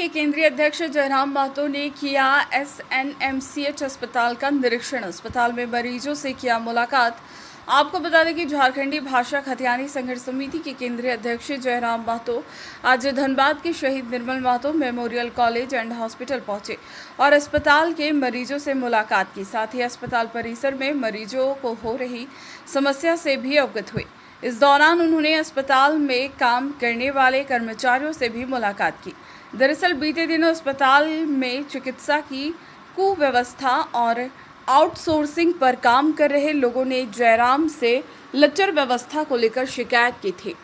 के केंद्रीय अध्यक्ष जयराम महतो ने किया एसएनएमसीएच अस्पताल का निरीक्षण। अस्पताल में मरीजों से किया मुलाकात। आपको बता दें कि झारखंडी भाषा खतियानी संघर्ष समिति के केंद्रीय अध्यक्ष जयराम महतो आज धनबाद के शहीद Nirmal Mahto memorial college and hospital पहुंचे और अस्पताल के मरीजों से मुलाकात की। साथ ही अस्पताल परिसर में मरीजों को हो रही समस्या से भी अवगत हुए। इस दौरान उन्होंने अस्पताल में काम करने वाले कर्मचारियों से भी मुलाकात की। दरअसल बीते दिनों अस्पताल में चिकित्सा की कुव्यवस्था और आउटसोर्सिंग पर काम कर रहे लोगों ने जयराम से लचर व्यवस्था को लेकर शिकायत की थी।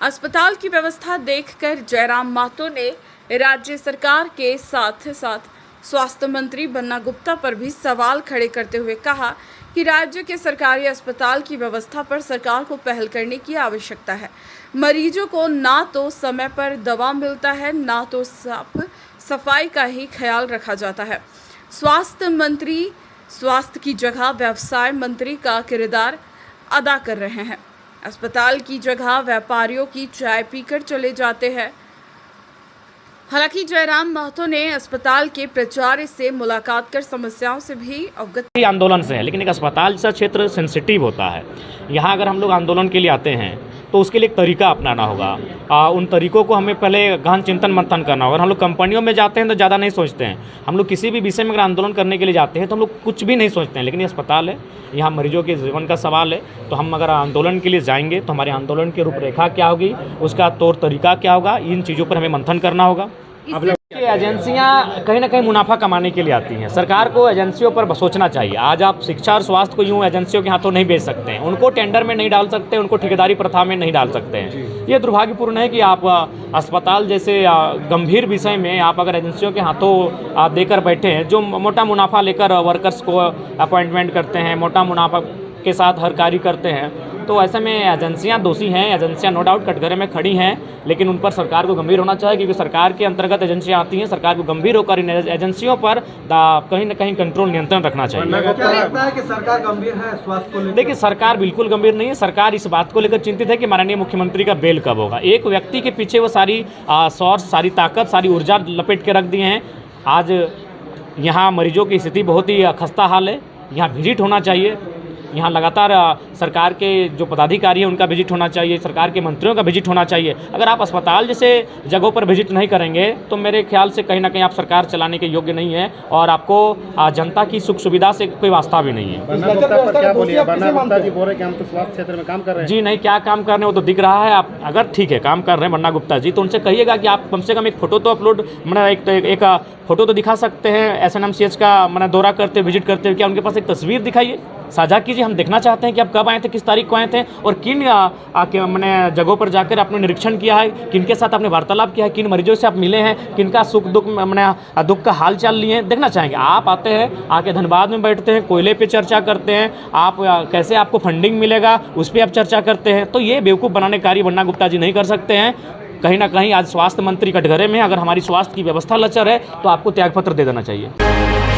अस्पताल की व्यवस्था देखकर जयराम महतो ने राज्य सरकार के साथ साथ स्वास्थ्य मंत्री बन्ना गुप्ता पर भी सवाल खड़े करते हुए कहा कि राज्य के सरकारी अस्पताल की व्यवस्था पर सरकार को पहल करने की आवश्यकता है। मरीजों को ना तो समय पर दवा मिलता है, ना तो साफ सफाई का ही ख्याल रखा जाता है। स्वास्थ्य मंत्री स्वास्थ्य की जगह व्यवसाय मंत्री का किरदार अदा कर रहे हैं। अस्पताल की जगह व्यापारियों की चाय पीकर चले जाते हैं। हालांकि जयराम महतो ने अस्पताल के प्राचार्य से मुलाकात कर समस्याओं से भी अवगत आंदोलन से है, लेकिन एक अस्पताल जैसा क्षेत्र सेंसिटिव होता है। यहाँ अगर हम लोग आंदोलन के लिए आते हैं तो उसके लिए एक तरीका अपनाना होगा। उन तरीकों को हमें पहले गहन चिंतन मंथन करना होगा। हम लोग कंपनियों में जाते हैं तो ज़्यादा नहीं सोचते हैं। हम लोग किसी भी विषय में अगर आंदोलन करने के लिए जाते हैं तो हम लोग कुछ भी नहीं सोचते हैं, लेकिन ये अस्पताल है, यहाँ मरीजों के जीवन का सवाल है। तो हम अगर आंदोलन के लिए जाएंगे तो हमारे आंदोलन की रूपरेखा क्या होगी, उसका तौर तरीका क्या होगा, इन चीज़ों पर हमें मंथन करना होगा। एजेंसियां कहीं ना कहीं मुनाफा कमाने के लिए आती हैं। सरकार को एजेंसियों पर सोचना चाहिए। आज आप शिक्षा और स्वास्थ्य को यूं एजेंसियों के हाथों नहीं बेच सकते हैं, उनको टेंडर में नहीं डाल सकते, उनको ठेकेदारी प्रथा में नहीं डाल सकते हैं। ये दुर्भाग्यपूर्ण है कि आप अस्पताल जैसे गंभीर विषय में आप अगर एजेंसियों के हाथों देकर बैठे हैं, जो मोटा मुनाफा लेकर वर्कर्स को अपॉइंटमेंट करते हैं, मोटा मुनाफा के साथ हर कार्य करते हैं, तो ऐसे में एजेंसियां दोषी हैं। एजेंसियां नो डाउट कटघरे में खड़ी हैं, लेकिन उन पर सरकार को गंभीर होना चाहिए, क्योंकि सरकार के अंतर्गत एजेंसियां आती हैं। सरकार को गंभीर होकर इन एजेंसियों पर कहीं ना कहीं कंट्रोल नियंत्रण रखना चाहिए। क्या लगता है कि सरकार गंभीर है स्वास्थ्य को लेकर? देखिए, सरकार बिल्कुल गंभीर नहीं है। सरकार इस बात को लेकर चिंतित है कि माननीय मुख्यमंत्री का बेल कब होगा। एक व्यक्ति के पीछे वो सारी सोर्स, सारी ताकत, सारी ऊर्जा लपेट के रख दिए हैं। आज यहाँ मरीजों की स्थिति बहुत ही खस्ता हाल है। यहाँ विजिट होना चाहिए। यहाँ लगातार सरकार के जो पदाधिकारी हैं उनका विजिट होना चाहिए, सरकार के मंत्रियों का विजिट होना चाहिए। अगर आप अस्पताल जैसे जगहों पर विजिट नहीं करेंगे तो मेरे ख्याल से कहीं ना कहीं आप सरकार चलाने के योग्य नहीं है और आपको जनता की सुख सुविधा से कोई वास्ता भी नहीं है। बन्ना गुप्ता पर क्या बोलिए? बन्ना गुप्ता जी बोल रहे कि हम तो स्वास्थ्य क्षेत्र में काम कर रहे हैं। जी नहीं, क्या काम कर रहे हैं वो तो दिख रहा है। आप अगर ठीक है काम कर रहे हैं बन्ना गुप्ता जी, तो उनसे कहिएगा कि आप कम से कम एक फ़ोटो तो अपलोड, मतलब एक फ़ोटो तो दिखा सकते हैं एसएनएमसीएच का, मतलब दौरा करते विजिट करते हुए। क्या उनके पास एक तस्वीर दिखाइए, साझा कीजिए। हम देखना चाहते हैं कि आप कब आए थे, किस तारीख को आए थे और किन मैंने जगहों पर जाकर आपने निरीक्षण किया है, किनके साथ आपने वार्तालाप किया है, किन मरीजों से आप मिले हैं, किनका सुख दुख मैंने दुख का हाल चाल लिए हैं, देखना चाहेंगे। आप आते हैं, आके धनबाद में बैठते हैं, कोयले पे चर्चा करते हैं, आप कैसे आपको फंडिंग मिलेगा उस पर आप चर्चा करते हैं। तो ये बेवकूफ़ बनाने कार्य बन्ना गुप्ता जी नहीं कर सकते हैं। कहीं ना कहीं आज स्वास्थ्य मंत्री कटघरे में, अगर हमारी स्वास्थ्य की व्यवस्था लचर है तो आपको त्यागपत्र दे देना चाहिए।